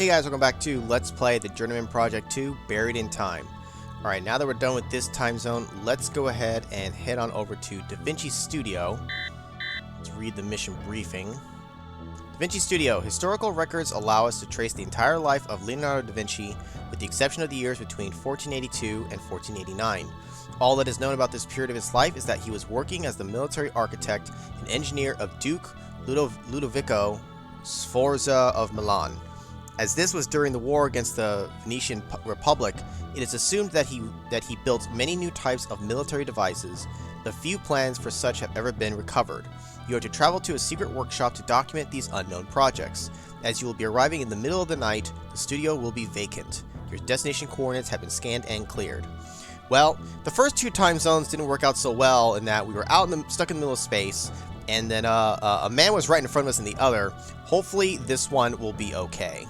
Hey guys, welcome back to Let's Play the Journeyman Project 2, Buried in Time. Alright, now that we're done with this time zone, let's go ahead and head on over to Da Vinci Studio. Let's read the mission briefing. Da Vinci Studio. Historical records allow us to trace the entire life of Leonardo da Vinci, with the exception of the years between 1482 and 1489. All that is known about this period of his life is that he was working as the military architect and engineer of Duke Ludovico Sforza of Milan. As this was during the war against the Venetian Republic, it is assumed that he built many new types of military devices, but few plans for such have ever been recovered. You are to travel to a secret workshop to document these unknown projects. As you will be arriving in the middle of the night, the studio will be vacant. Your destination coordinates have been scanned and cleared. Well, the first two time zones didn't work out so well in that we were stuck in the middle of space, and then a man was right in front of us in the other. Hopefully this one will be okay.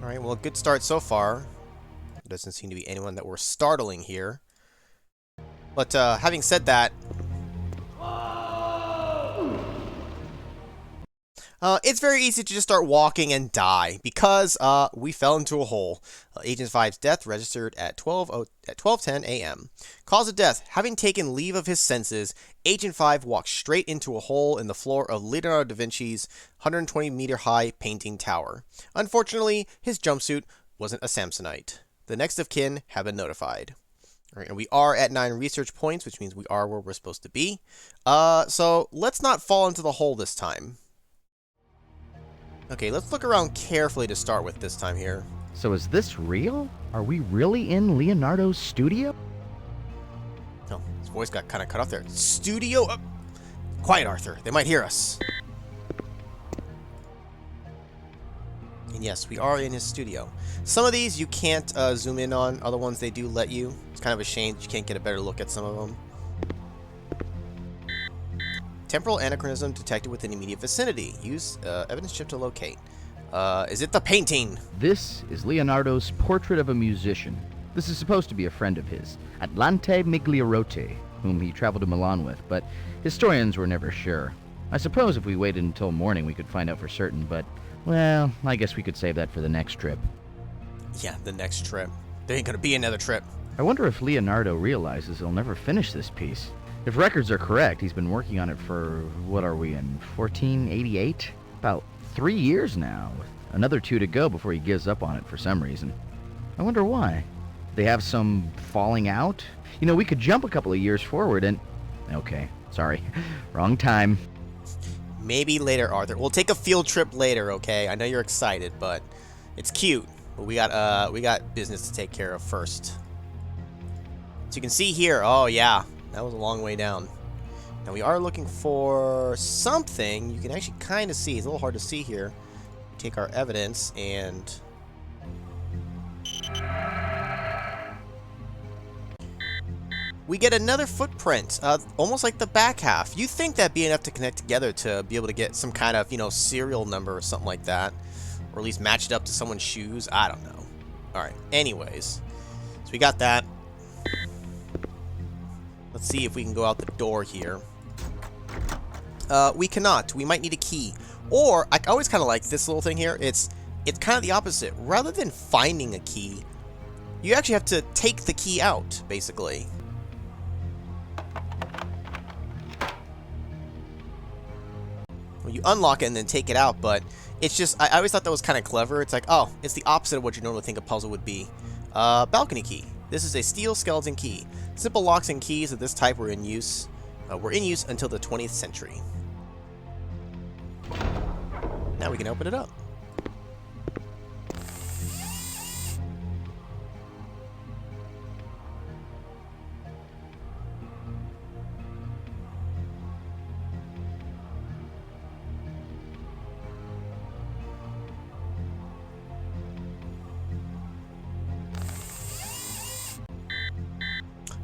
Alright, well, good start so far. There doesn't seem to be anyone that we're startling here. But, having said that... it's very easy to just start walking and die, because, we fell into a hole. Agent 5's death registered at 12:10 a.m. Cause of death: having taken leave of his senses, Agent 5 walked straight into a hole in the floor of Leonardo da Vinci's 120-meter-high painting tower. Unfortunately, his jumpsuit wasn't a Samsonite. The next of kin have been notified. Alright, and we are at 9 research points, which means we are where we're supposed to be. So let's not fall into the hole this time. Okay, let's look around carefully to start with this time here. So is this real? Are we really in Leonardo's studio? Oh, his voice got kind of cut off there. Studio? Quiet, Arthur. They might hear us. And yes, we are in his studio. Some of these you can't zoom in on. Other ones they do let you. It's kind of a shame that you can't get a better look at some of them. Temporal anachronism detected within immediate vicinity. Use evidence chip to locate. Is it the painting? This is Leonardo's portrait of a musician. This is supposed to be a friend of his, Atlante Migliorote, whom he traveled to Milan with, but historians were never sure. I suppose if we waited until morning we could find out for certain, but, well, I guess we could save that for the next trip. Yeah, the next trip. There ain't gonna be another trip. I wonder if Leonardo realizes he'll never finish this piece. If records are correct, he's been working on it for, what are we in, 1488? About 3 years now, with another 2 to go before he gives up on it for some reason. I wonder why. They have some falling out? You know, we could jump a couple of years forward and... Okay, sorry. Wrong time. Maybe later, Arthur. We'll take a field trip later, okay? I know you're excited, but it's cute. But we got business to take care of first. So you can see here, oh yeah, that was a long way down. Now we are looking for something. You can actually kind of see. It's a little hard to see here. Take our evidence and... we get another footprint, almost like the back half. You think that'd be enough to connect together to be able to get some kind of, you know, serial number or something like that. Or at least match it up to someone's shoes. I don't know. Alright, anyways. So we got that. Let's see if we can go out the door here. We cannot. We might need a key. Or, I always kind of like this little thing here. It's kind of the opposite. Rather than finding a key, you actually have to take the key out, basically. Well, you unlock it and then take it out, but it's just, I always thought that was kind of clever. It's like, oh, it's the opposite of what you normally think a puzzle would be. Balcony key. This is a steel skeleton key. Simple locks and keys of this type were in use until the 20th century. Now we can open it up.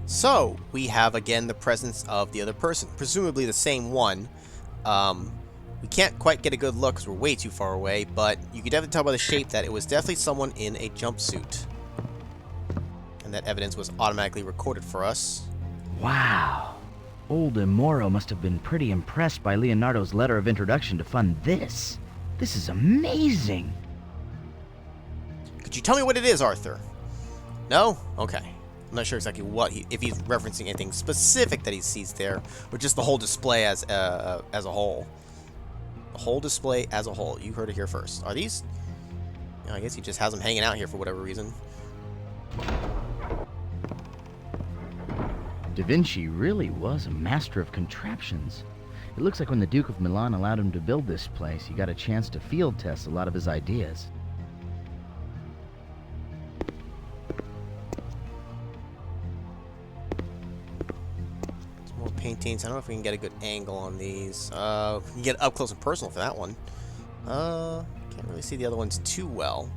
So, we have again the presence of the other person, presumably the same one. We can't quite get a good look because we're way too far away, but you can definitely tell by the shape that it was definitely someone in a jumpsuit. And that evidence was automatically recorded for us. Wow. Old Imoro must have been pretty impressed by Leonardo's letter of introduction to fund this. This is amazing. Could you tell me what it is, Arthur? No? Okay. I'm not sure exactly what if he's referencing anything specific that he sees there, or just the whole display as a whole. The whole display as a whole. You heard it here first. Are these? I guess he just has them hanging out here for whatever reason. Da Vinci really was a master of contraptions. It looks like when the Duke of Milan allowed him to build this place, he got a chance to field test a lot of his ideas. More paintings. I don't know if we can get a good angle on these. We can get up close and personal for that one. Can't really see the other ones too well.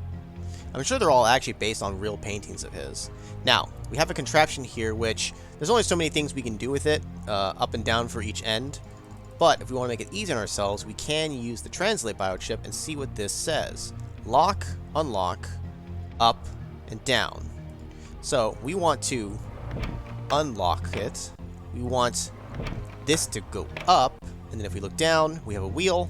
I'm sure they're all actually based on real paintings of his. Now, we have a contraption here which there's only so many things we can do with it, up and down for each end. But if we want to make it easy on ourselves, we can use the translate biochip and see what this says. Lock, unlock, up, and down. So we want to unlock it. We want this to go up, and then if we look down, we have a wheel.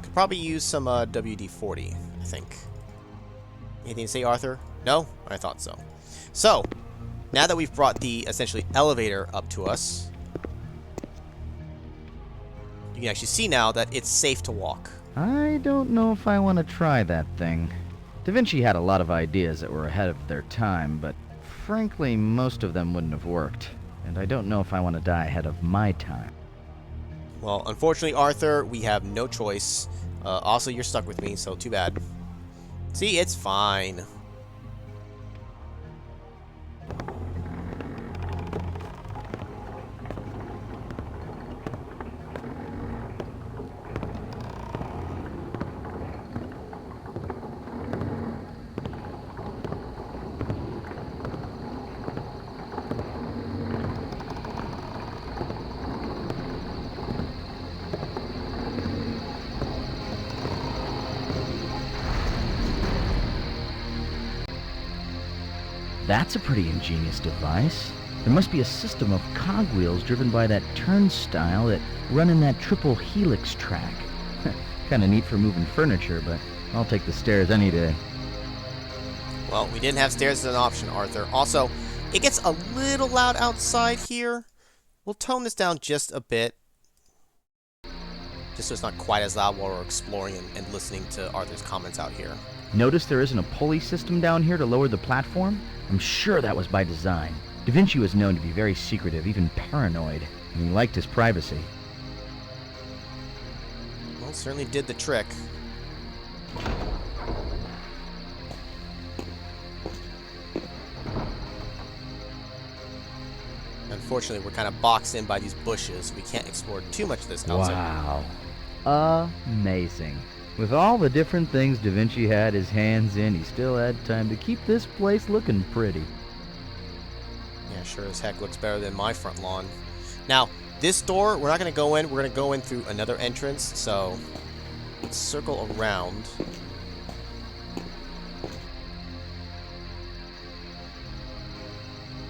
Could probably use some WD-40, I think. Anything to say, Arthur? No? I thought so. So, now that we've brought the, essentially, elevator up to us, you can actually see now that it's safe to walk. I don't know if I want to try that thing. Da Vinci had a lot of ideas that were ahead of their time, but frankly, most of them wouldn't have worked. And I don't know if I want to die ahead of my time. Well, unfortunately, Arthur, we have no choice. Also, you're stuck with me, so too bad. See, it's fine. That's a pretty ingenious device. There must be a system of cogwheels driven by that turnstile that run in that triple helix track. Kinda neat for moving furniture, but I'll take the stairs any day. Well, we didn't have stairs as an option, Arthur. Also, it gets a little loud outside here. We'll tone this down just a bit. Just so it's not quite as loud while we're exploring and listening to Arthur's comments out here. Notice there isn't a pulley system down here to lower the platform? I'm sure that was by design. Da Vinci was known to be very secretive, even paranoid, and he liked his privacy. Well, certainly did the trick. Unfortunately, we're kind of boxed in by these bushes. We can't explore too much of this outside. Wow. Amazing. With all the different things Da Vinci had his hands in, he still had time to keep this place looking pretty. Yeah, sure as heck looks better than my front lawn. Now, this door, we're not going to go in. We're going to go in through another entrance, so let's circle around.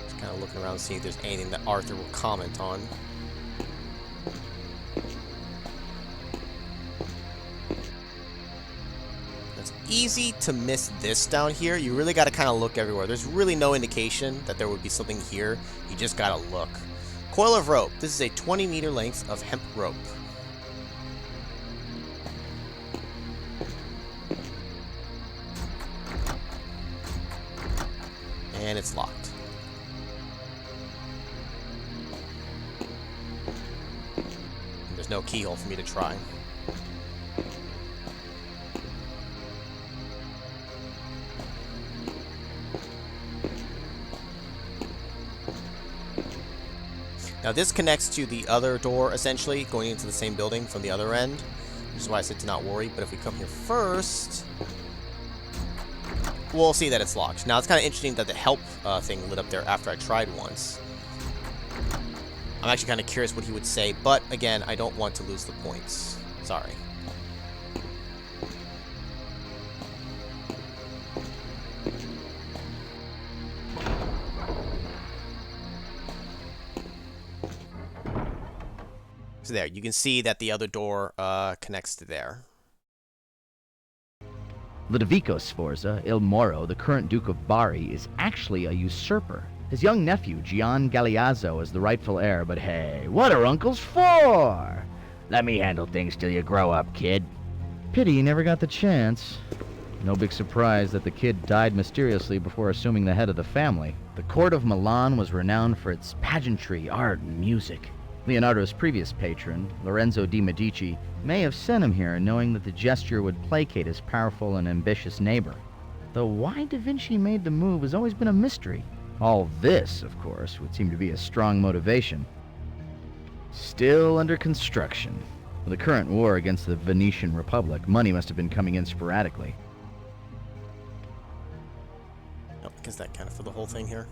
Just kind of looking around, seeing if there's anything that Arthur will comment on. It's easy to miss this down here. You really got to kind of look everywhere. There's really no indication that there would be something here. You just got to look. Coil of rope. This is a 20-meter length of hemp rope. And it's locked. And there's no keyhole for me to try. Now this connects to the other door, essentially, going into the same building from the other end. which is why I said to not worry. But if we come here first, we'll see that it's locked. Now, it's kind of interesting that the help thing lit up there after I tried once. I'm actually kind of curious what he would say, but again, I don't want to lose the points. Sorry. So there, you can see that the other door connects to there. Ludovico Sforza, Il Moro, the current Duke of Bari, is actually a usurper. His young nephew, Gian Galeazzo, is the rightful heir, but hey, what are uncles for? Let me handle things till you grow up, kid. Pity you never got the chance. No big surprise that the kid died mysteriously before assuming the head of the family. The court of Milan was renowned for its pageantry, art, and music. Leonardo's previous patron, Lorenzo di Medici, may have sent him here knowing that the gesture would placate his powerful and ambitious neighbor. Though why Da Vinci made the move has always been a mystery. All this, of course, would seem to be a strong motivation. Still under construction. With the current war against the Venetian Republic, money must have been coming in sporadically. Oh, I guess that kind of for the whole thing here.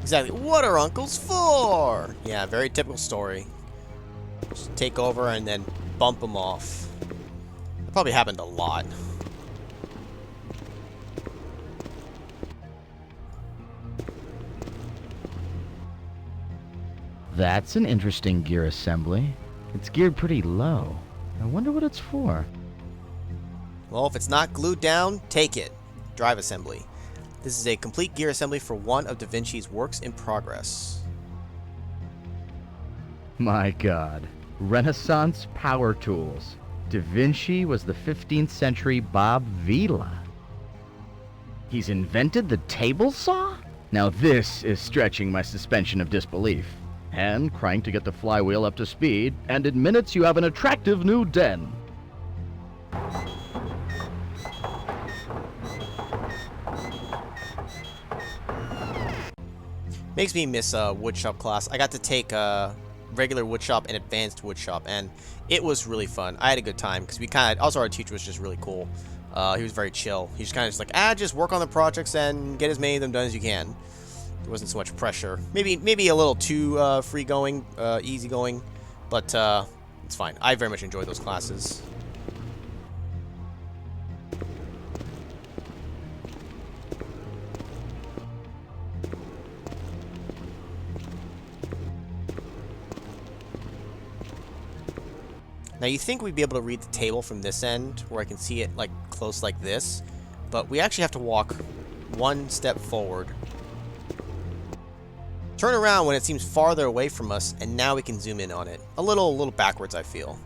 Exactly. What are uncles for? Yeah, very typical story. Just take over and then bump them off. That probably happened a lot. That's an interesting gear assembly. It's geared pretty low. I wonder what it's for. Well, if it's not glued down, take it. Drive assembly. This is a complete gear assembly for one of Da Vinci's works in progress. My God. Renaissance power tools. Da Vinci was the 15th century Bob Vila. He's invented the table saw? Now this is stretching my suspension of disbelief. And crank to get the flywheel up to speed, and in minutes you have an attractive new den. Makes me miss woodshop class. I got to take regular woodshop and advanced woodshop, and it was really fun. I had a good time because we kind of also our teacher was just really cool. He was very chill. He just kind of just like just work on the projects and get as many of them done as you can. There wasn't so much pressure. Maybe a little too free going, easy going, but it's fine. I very much enjoyed those classes. Now you think we'd be able to read the table from this end, where I can see it like close like this, but we actually have to walk one step forward. Turn around when it seems farther away from us, and now we can zoom in on it. A little backwards, I feel.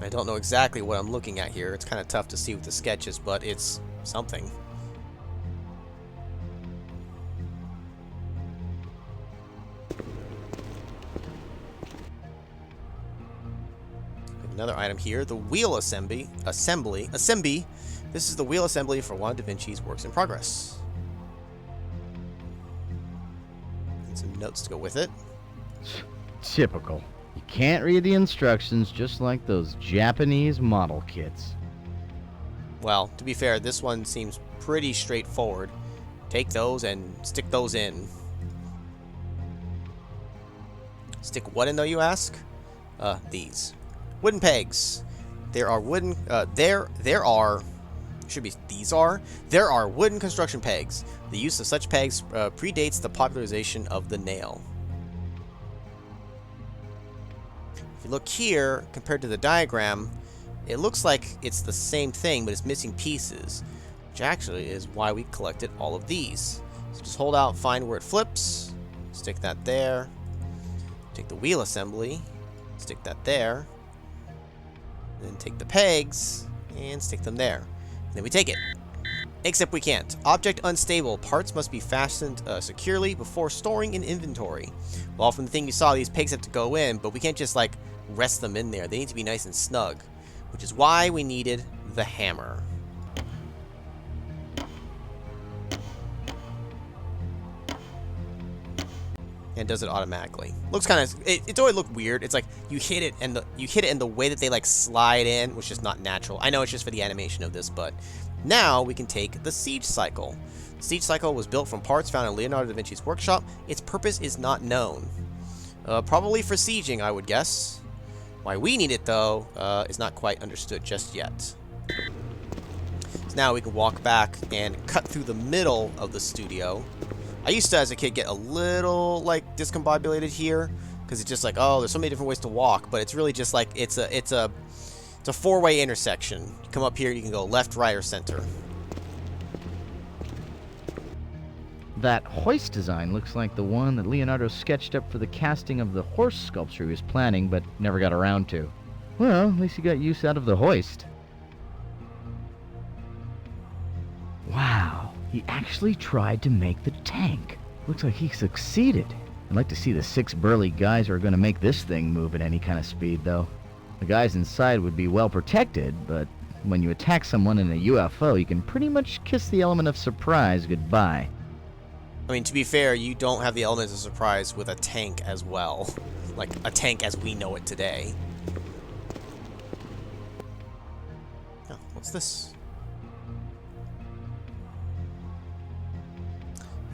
I don't know exactly what I'm looking at here. It's kind of tough to see with the sketches, but it's something. Another item here, the wheel assembly. This is the wheel assembly for one of Da Vinci's works in progress. And some notes to go with it. Typical. You can't read the instructions, just like those Japanese model kits. Well, to be fair, this one seems pretty straightforward. Take those and stick those in. Stick what in, though, you ask? These. Wooden pegs. There are wooden, there are wooden construction pegs. The use of such pegs predates the popularization of the nail. If you look here, compared to the diagram, it looks like it's the same thing, but it's missing pieces, which actually is why we collected all of these. So just hold out, find where it flips, stick that there, take the wheel assembly, stick that there, then take the pegs and stick them there. And then we take it. Except we can't. Object unstable. Parts must be fastened securely before storing in inventory. Well, from the thing you saw, these pegs have to go in, but we can't just like rest them in there. They need to be nice and snug, which is why we needed the hammer. and does it automatically. Looks kind of, it's always looked weird. It's like you hit it and the way that they like slide in was just not natural. I know it's just for the animation of this, but now we can take the siege cycle. The siege cycle was built from parts found in Leonardo da Vinci's workshop. Its purpose is not known. Probably for sieging, I would guess. Why we need it though is not quite understood just yet. So now we can walk back and cut through the middle of the studio. I used to, as a kid, get a little, like, discombobulated here, because it's just like, oh, there's so many different ways to walk, but it's really just like, it's a four-way intersection. You come up here, you can go left, right, or center. That hoist design looks like the one that Leonardo sketched up for the casting of the horse sculpture he was planning, but never got around to. Well, at least he got use out of the hoist. Wow. He actually tried to make the tank. Looks like he succeeded. I'd like to see the 6 burly guys who are going to make this thing move at any kind of speed, though. The guys inside would be well protected, but when you attack someone in a UFO, you can pretty much kiss the element of surprise goodbye. I mean, to be fair, you don't have the element of surprise with a tank as well. Like, a tank as we know it today. Oh, what's this?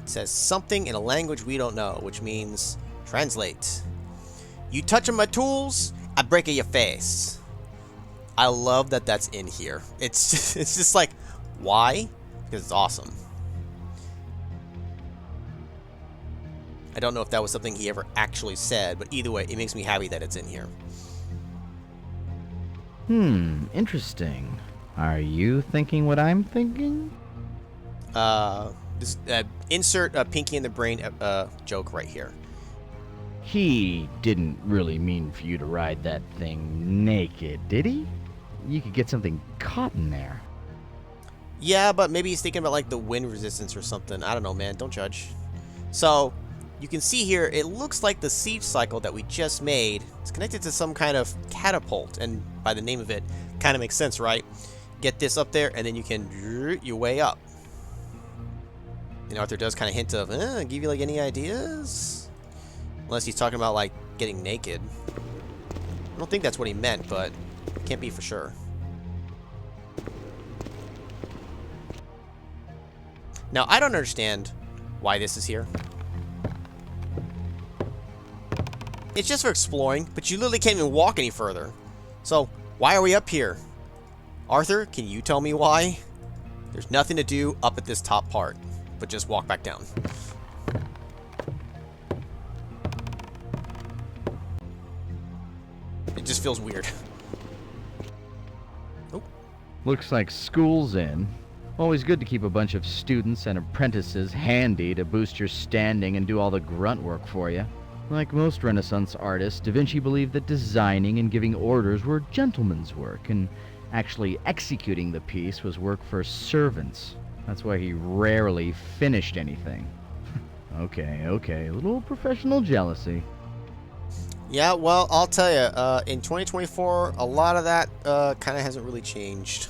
It says something in a language we don't know, which means translate. You touching my tools, I break your face. I love that that's in here. It's just like, why? Because it's awesome. I don't know if that was something he ever actually said, but either way, it makes me happy that it's in here. Interesting. Are you thinking what I'm thinking? Insert a Pinky in the Brain joke right here. He didn't really mean for you to ride that thing naked, did he? You could get something caught in there. Yeah, but maybe he's thinking about like the wind resistance or something. I don't know, man. Don't judge. So, you can see here, it looks like the siege cycle that we just made is connected to some kind of catapult. And by the name of it, kind of makes sense, right? Get this up there, and then you can your way up. And Arthur does kind of hint of, give you like any ideas? Unless he's talking about like getting naked. I don't think that's what he meant, but can't be for sure. Now, I don't understand why this is here. It's just for exploring, but you literally can't even walk any further. So, why are we up here? Arthur, can you tell me why? There's nothing to do up at this top part, but just walk back down. It just feels weird. Oh. Looks like school's in. Always good to keep a bunch of students and apprentices handy to boost your standing and do all the grunt work for you. Like most Renaissance artists, Da Vinci believed that designing and giving orders were gentlemen's work, and actually executing the piece was work for servants. That's why he rarely finished anything. Okay, a little professional jealousy. Yeah, well, I'll tell you, in 2024, a lot of that kind of hasn't really changed.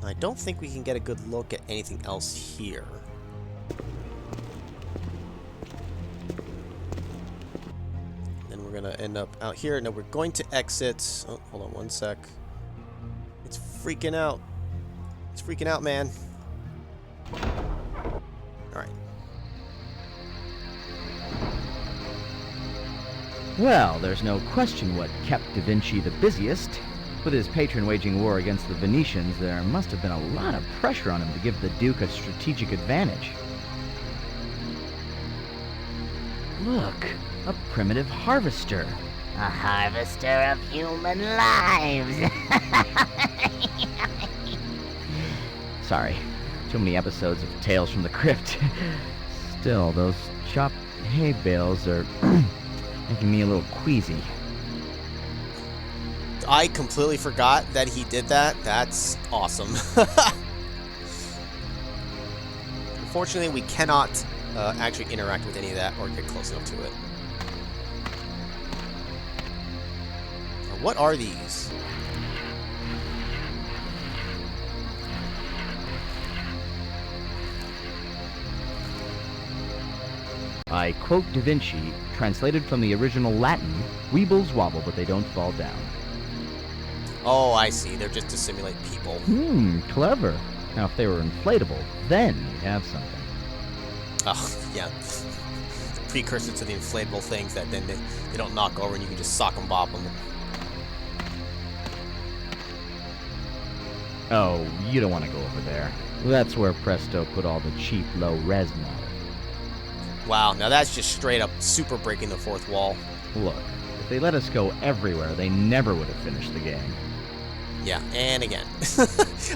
I don't think we can get a good look at anything else here. Then we're going to end up out here. No, we're going to exit. Oh, hold on one sec. It's freaking out. It's freaking out, man. Alright. Well, there's no question what kept Da Vinci the busiest. With his patron waging war against the Venetians, there must have been a lot of pressure on him to give the Duke a strategic advantage. Look, a primitive harvester. A harvester of human lives. Sorry, too many episodes of Tales from the Crypt. Still, those chopped hay bales are making me a little queasy. I completely forgot that he did that. That's awesome. Unfortunately, we cannot actually interact with any of that or get close enough to it. Now, what are these? I quote Da Vinci, translated from the original Latin, "Weebles wobble, but they don't fall down." Oh, I see. They're just to simulate people. Clever. Now, if they were inflatable, then you'd have something. Oh, yeah. Precursor to the inflatable things that then they don't knock over and you can just sock them, bop them. Oh, you don't want to go over there. That's where Presto put all the cheap, low-res models. Wow, now that's just straight up super breaking the fourth wall. Look, if they let us go everywhere, they never would have finished the game. Yeah, and again.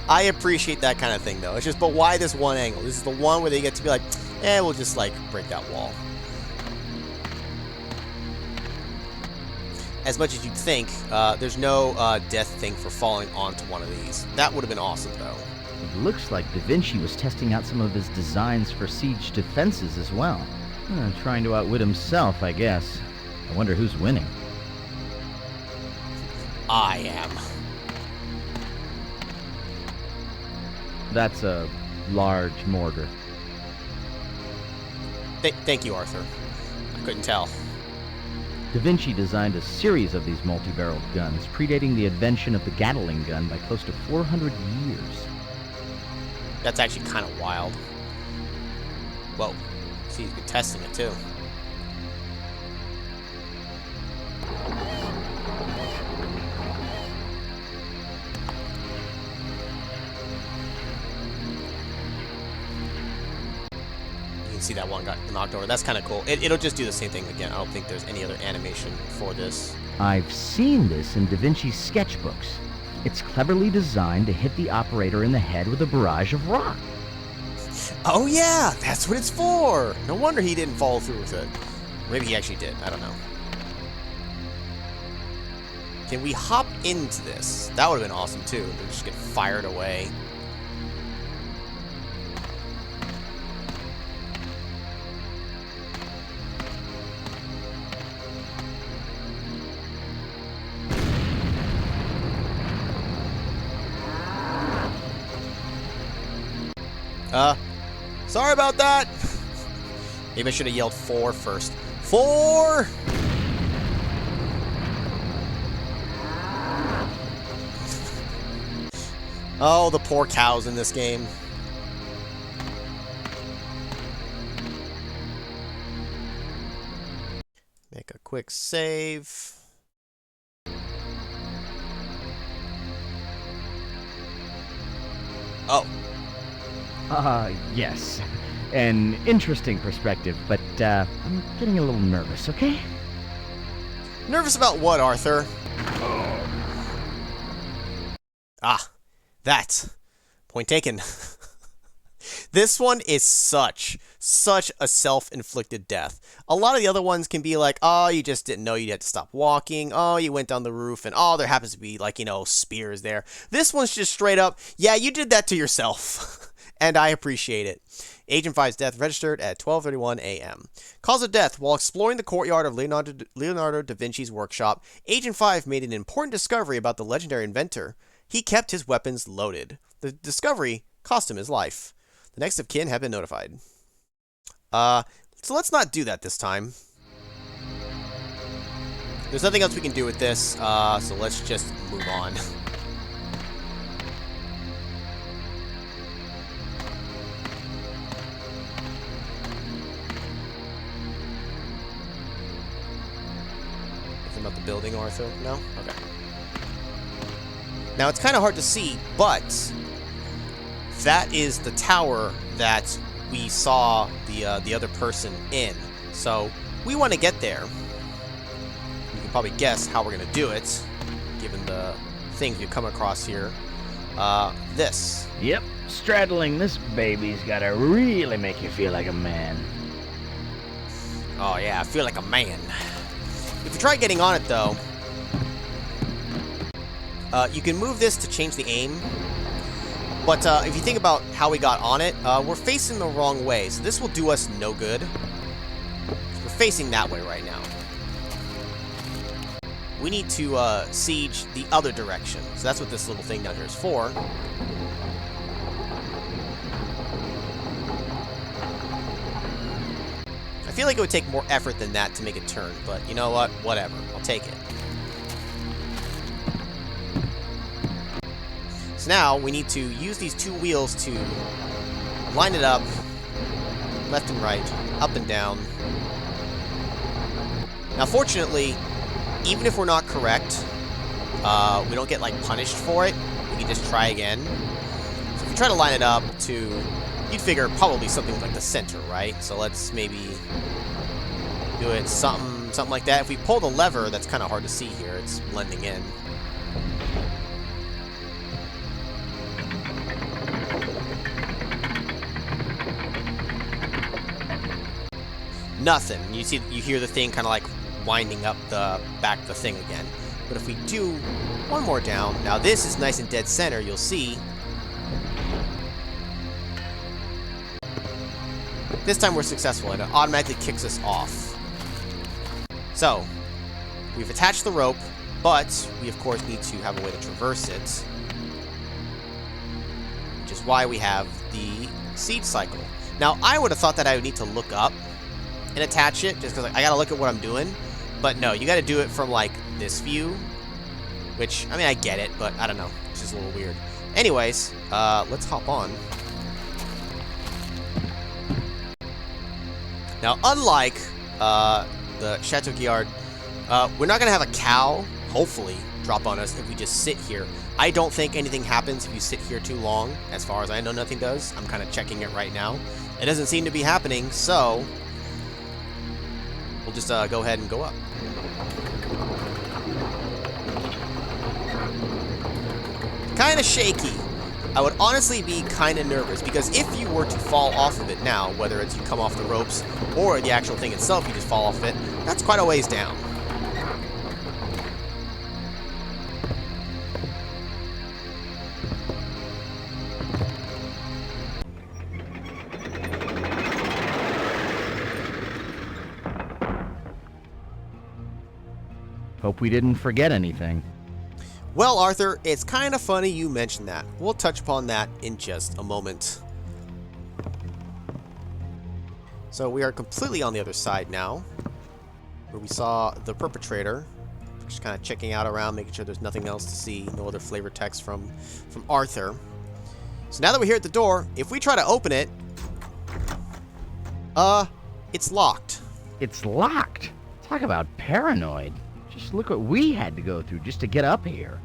I appreciate that kind of thing, though. It's just, but why this one angle? This is the one where they get to be like, we'll just, like, break that wall. As much as you'd think, there's no death thing for falling onto one of these. That would have been awesome, though. It looks like Da Vinci was testing out some of his designs for siege defenses as well. Trying to outwit himself, I guess. I wonder who's winning. I am. That's a large mortar. Thank you, Arthur. I couldn't tell. Da Vinci designed a series of these multi-barreled guns, predating the invention of the Gatling gun by close to 400 years. That's actually kind of wild. Whoa. See, he's been testing it, too. See that one got knocked over. That's kind of cool. It'll just do the same thing again. I don't think there's any other animation for this. I've seen this in Da Vinci's sketchbooks. It's cleverly designed to hit the operator in the head with a barrage of rock. Oh yeah, that's what it's for. No wonder he didn't follow through with it. Maybe he actually did. I don't know. Can we hop into this? That would have been awesome too. To just get fired away. Sorry about that. Maybe I should have yelled 4 first. 4! Oh, the poor cows in this game. Make a quick save. Oh. Yes. An interesting perspective, but I'm getting a little nervous, okay? Nervous about what, Arthur? Ah, that. Point taken. This one is such a self-inflicted death. A lot of the other ones can be like, oh, you just didn't know you had to stop walking. Oh, you went down the roof, and oh, there happens to be, like, you know, spears there. This one's just straight up, yeah, you did that to yourself. And I appreciate it. Agent 5's death registered at 12:31 a.m. Cause of death. While exploring the courtyard of Leonardo da Vinci's workshop, Agent 5 made an important discovery about the legendary inventor. He kept his weapons loaded. The discovery cost him his life. The next of kin have been notified. So let's not do that this time. There's nothing else we can do with this, so let's just move on. About the building, Arthur? No? Okay. Now, it's kind of hard to see, but that is the tower that we saw the other person in. So, we want to get there. You can probably guess how we're going to do it, given the things we've come across here. This. Yep, straddling this baby's gotta really make you feel like a man. Oh, yeah, I feel like a man. If you try getting on it, though, you can move this to change the aim. But if you think about how we got on it, we're facing the wrong way, so this will do us no good. We're facing that way right now. We need to siege the other direction, so that's what this little thing down here is for. I feel like it would take more effort than that to make a turn, but you know what? Whatever. I'll take it. So now we need to use these two wheels to line it up, left and right, up and down. Now fortunately, even if we're not correct, we don't get like punished for it. We can just try again. So if we try to line it up to, you'd figure probably something like the center, right? So let's maybe do it something like that. If we pull the lever, that's kind of hard to see here. It's blending in. Nothing. You see, you hear the thing kind of like winding up the thing again. But if we do one more down, now this is nice and dead center, you'll see. This time we're successful and it automatically kicks us off. So, we've attached the rope, but we of course need to have a way to traverse it. Which is why we have the seed cycle. Now, I would have thought that I would need to look up and attach it, just because like, I gotta look at what I'm doing. But no, you gotta do it from like this view, which, I mean, I get it, but I don't know. It's just a little weird. Anyways, let's hop on. Now, unlike the Chateau Guillard, we're not gonna have a cow, hopefully, drop on us if we just sit here. I don't think anything happens if you sit here too long. As far as I know, nothing does. I'm kind of checking it right now. It doesn't seem to be happening, so we'll just go ahead and go up. Kind of shaky. I would honestly be kind of nervous, because if you were to fall off of it now, whether it's you come off the ropes or the actual thing itself, you just fall off of it, that's quite a ways down. Hope we didn't forget anything. Well, Arthur, it's kind of funny you mentioned that. We'll touch upon that in just a moment. So we are completely on the other side now, where we saw the perpetrator. Just kind of checking out around, making sure there's nothing else to see, no other flavor text from Arthur. So now that we're here at the door, if we try to open it, it's locked. It's locked? Talk about paranoid. Just look what we had to go through just to get up here.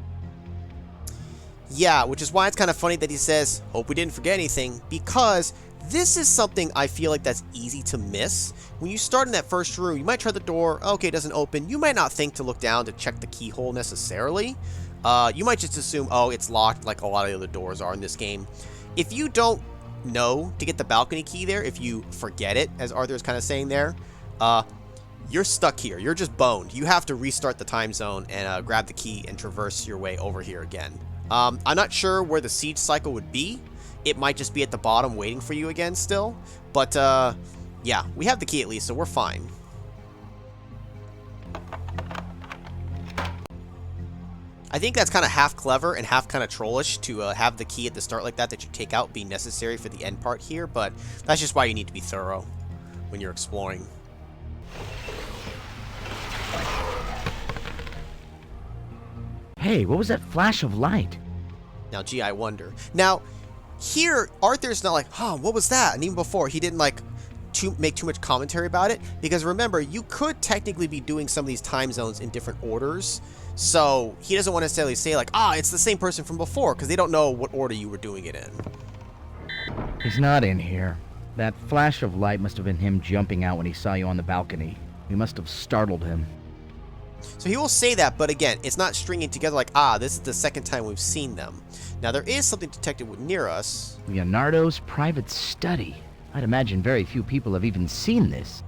Yeah, which is why it's kind of funny that he says, hope we didn't forget anything, because this is something I feel like that's easy to miss. When you start in that first room, you might try the door, okay, it doesn't open. You might not think to look down to check the keyhole necessarily. You might just assume, oh, it's locked like a lot of the other doors are in this game. If you don't know to get the balcony key there, if you forget it, as Arthur is kind of saying there, you're stuck here. You're just boned. You have to restart the time zone and grab the key and traverse your way over here again. I'm not sure where the siege cycle would be. It might just be at the bottom waiting for you again still. But, yeah, we have the key at least, so we're fine. I think that's kind of half clever and half kind of trollish to have the key at the start like that you take out be necessary for the end part here, but that's just why you need to be thorough when you're exploring. Hey, what was that flash of light? Now, gee, I wonder. Now, here, Arthur's not like, huh, what was that? And even before, he didn't, like, make too much commentary about it. Because remember, you could technically be doing some of these time zones in different orders. So, he doesn't want to necessarily say, like, it's the same person from before. Because they don't know what order you were doing it in. He's not in here. That flash of light must have been him jumping out when he saw you on the balcony. We must have startled him. So he will say that, but again, it's not stringing together like, this is the second time we've seen them. Now, there is something detected near us. Leonardo's private study. I'd imagine very few people have even seen this.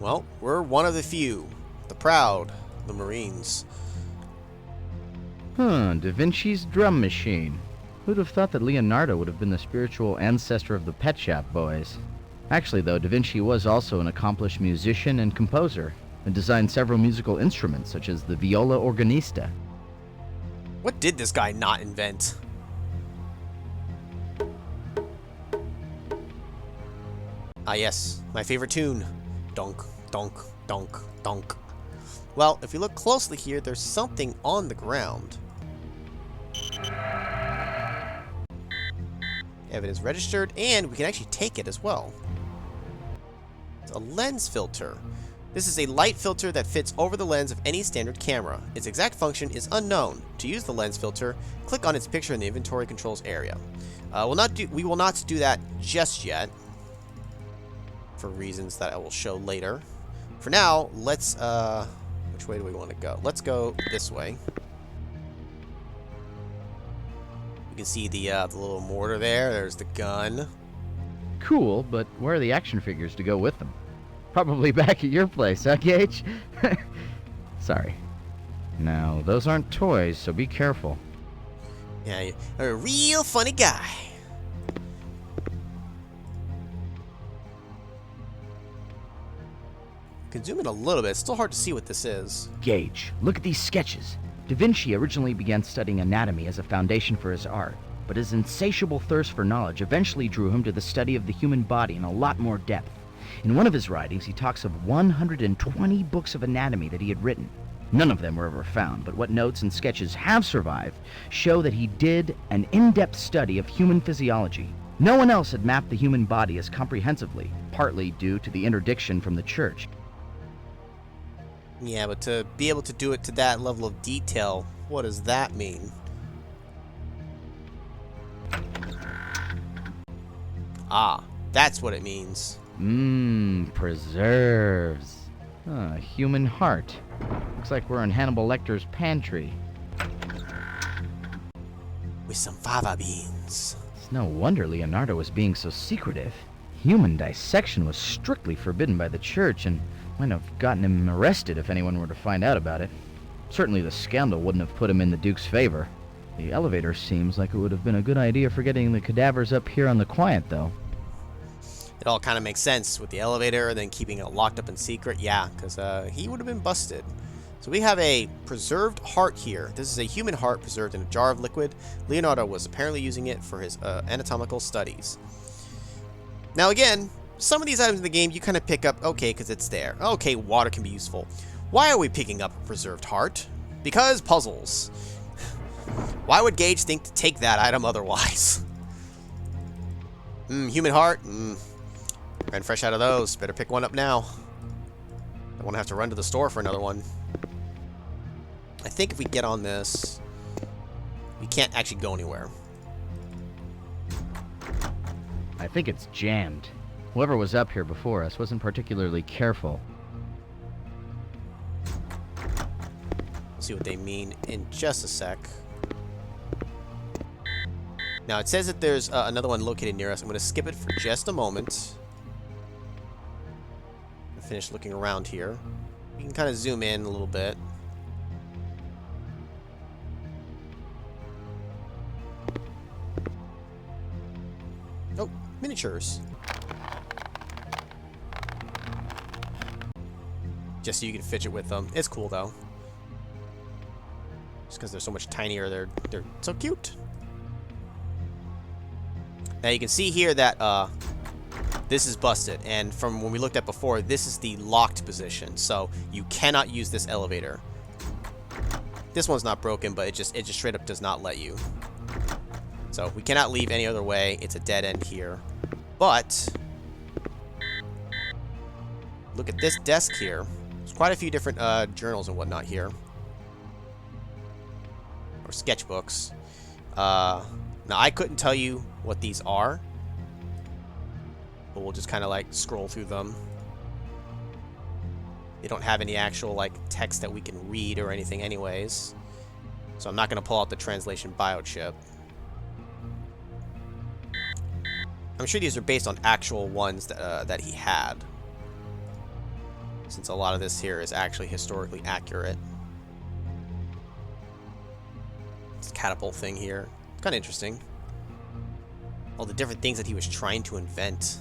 Well, we're one of the few. The proud, the Marines. Da Vinci's drum machine. Who'd have thought that Leonardo would have been the spiritual ancestor of the Pet Shop Boys? Actually, though, Da Vinci was also an accomplished musician and composer, and designed several musical instruments, such as the viola organista. What did this guy not invent? Ah yes, my favorite tune. Donk, donk, donk, donk. Well, if you look closely here, there's something on the ground. Evidence registered, and we can actually take it as well. It's a lens filter. This is a light filter that fits over the lens of any standard camera. Its exact function is unknown. To use the lens filter, click on its picture in the inventory controls area. We will not do that just yet, for reasons that I will show later. For now, let's, which way do we want to go? Let's go this way. You can see the little mortar there. There's the gun. Cool, but where are the action figures to go with them? Probably back at your place, huh, Gage? Sorry. Now, those aren't toys, so be careful. Yeah, you're a real funny guy. Can zoom in a little bit. It's still hard to see what this is. Gage, look at these sketches. Da Vinci originally began studying anatomy as a foundation for his art, but his insatiable thirst for knowledge eventually drew him to the study of the human body in a lot more depth. In one of his writings, he talks of 120 books of anatomy that he had written. None of them were ever found, but what notes and sketches have survived show that he did an in-depth study of human physiology. No one else had mapped the human body as comprehensively, partly due to the interdiction from the church. Yeah, but to be able to do it to that level of detail, what does that mean? Ah, that's what it means. Preserves. Human heart. Looks like we're in Hannibal Lecter's pantry. With some fava beans. It's no wonder Leonardo was being so secretive. Human dissection was strictly forbidden by the church and might have gotten him arrested if anyone were to find out about it. Certainly the scandal wouldn't have put him in the Duke's favor. The elevator seems like it would have been a good idea for getting the cadavers up here on the quiet, though. It all kind of makes sense with the elevator and then keeping it locked up in secret. Yeah, because he would have been busted. So we have a preserved heart here. This is a human heart preserved in a jar of liquid. Leonardo was apparently using it for his anatomical studies. Now again, some of these items in the game you kind of pick up, okay, because it's there. Okay, water can be useful. Why are we picking up a preserved heart? Because puzzles. Why would Gage think to take that item otherwise? Human heart? Ran fresh out of those. Better pick one up now. I won't have to run to the store for another one. I think if we get on this, we can't actually go anywhere. I think it's jammed. Whoever was up here before us wasn't particularly careful. We'll see what they mean in just a sec. Now, it says that there's another one located near us. I'm going to skip it for just a moment. Finish looking around here. You can kind of zoom in a little bit. Oh, miniatures. Just so you can fidget with them. It's cool though. Just because they're so much tinier, they're so cute. Now you can see here that this is busted, and from when we looked at before, this is the locked position, so you cannot use this elevator. This one's not broken, but it just straight up does not let you. So we cannot leave any other way. It's a dead end here. But look at this desk here. There's quite a few different journals and whatnot here, or sketchbooks. Now I couldn't tell you what these are, but we'll just kind of like scroll through them. They don't have any actual like text that we can read or anything anyways, so I'm not going to pull out the translation biochip. I'm sure these are based on actual ones that he had, since a lot of this here is actually historically accurate. This catapult thing here, it's kind of interesting. All the different things that he was trying to invent.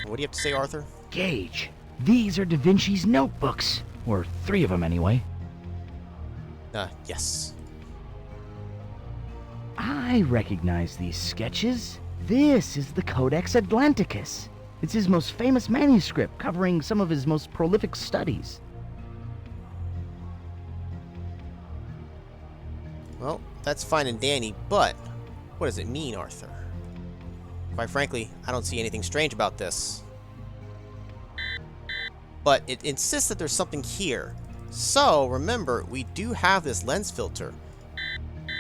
What do you have to say, Arthur? Gage, these are Da Vinci's notebooks. Or 3 of them, anyway. Yes. I recognize these sketches. This is the Codex Atlanticus. It's his most famous manuscript, covering some of his most prolific studies. Well, that's fine and dandy, but what does it mean, Arthur? Quite frankly, I don't see anything strange about this. But it insists that there's something here. So, remember, we do have this lens filter.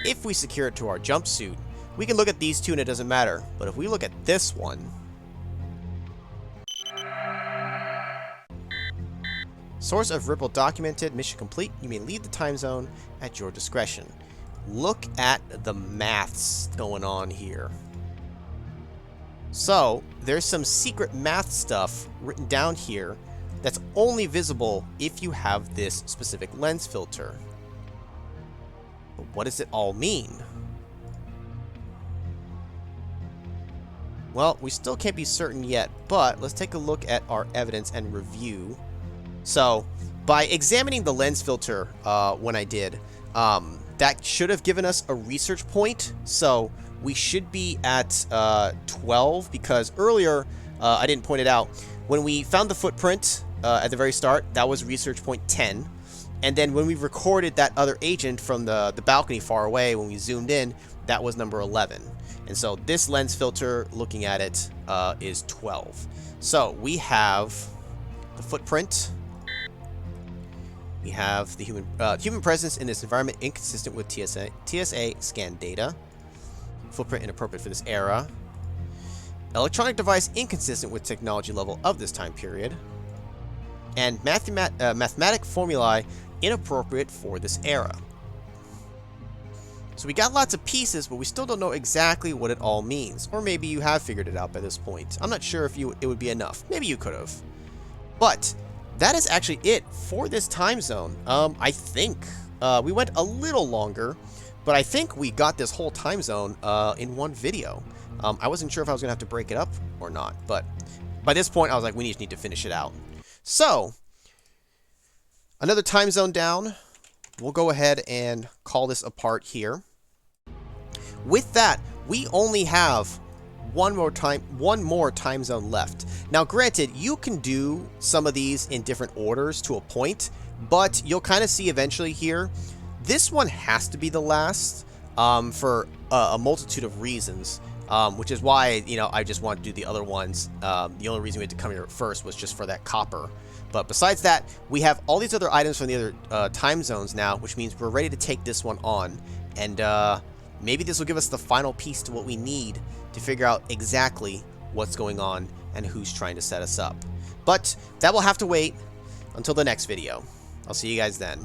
If we secure it to our jumpsuit, we can look at these two and it doesn't matter. But if we look at this one... Source of Ripple documented, mission complete. You may leave the time zone at your discretion. Look at the maths going on here. So, there's some secret math stuff written down here that's only visible if you have this specific lens filter. But what does it all mean? Well, we still can't be certain yet, but let's take a look at our evidence and review. So, by examining the lens filter when I did, that should have given us a research point. So, we should be at 12, because earlier, I didn't point it out, when we found the footprint at the very start, that was research point 10. And then when we recorded that other agent from the balcony far away, when we zoomed in, that was number 11. And so this lens filter, looking at it, is 12. So we have the footprint. We have the human presence in this environment inconsistent with TSA scan data. Footprint inappropriate for this era. Electronic device inconsistent with technology level of this time period. And mathematic formulae inappropriate for this era. So we got lots of pieces, but we still don't know exactly what it all means. Or maybe you have figured it out by this point. I'm not sure if it would be enough. Maybe you could have. But that is actually it for this time zone. I think we went a little longer, but I think we got this whole time zone in one video. I wasn't sure if I was going to have to break it up or not, but by this point I was like, we just need to finish it out. So, another time zone down. We'll go ahead and call this a part here. With that, we only have one more time zone left. Now, granted, you can do some of these in different orders to a point, but you'll kind of see eventually here, this one has to be the last for a multitude of reasons, which is why, I just want to do the other ones. The only reason we had to come here first was just for that copper. But besides that, we have all these other items from the other time zones now, which means we're ready to take this one on. And maybe this will give us the final piece to what we need to figure out exactly what's going on and who's trying to set us up. But that will have to wait until the next video. I'll see you guys then.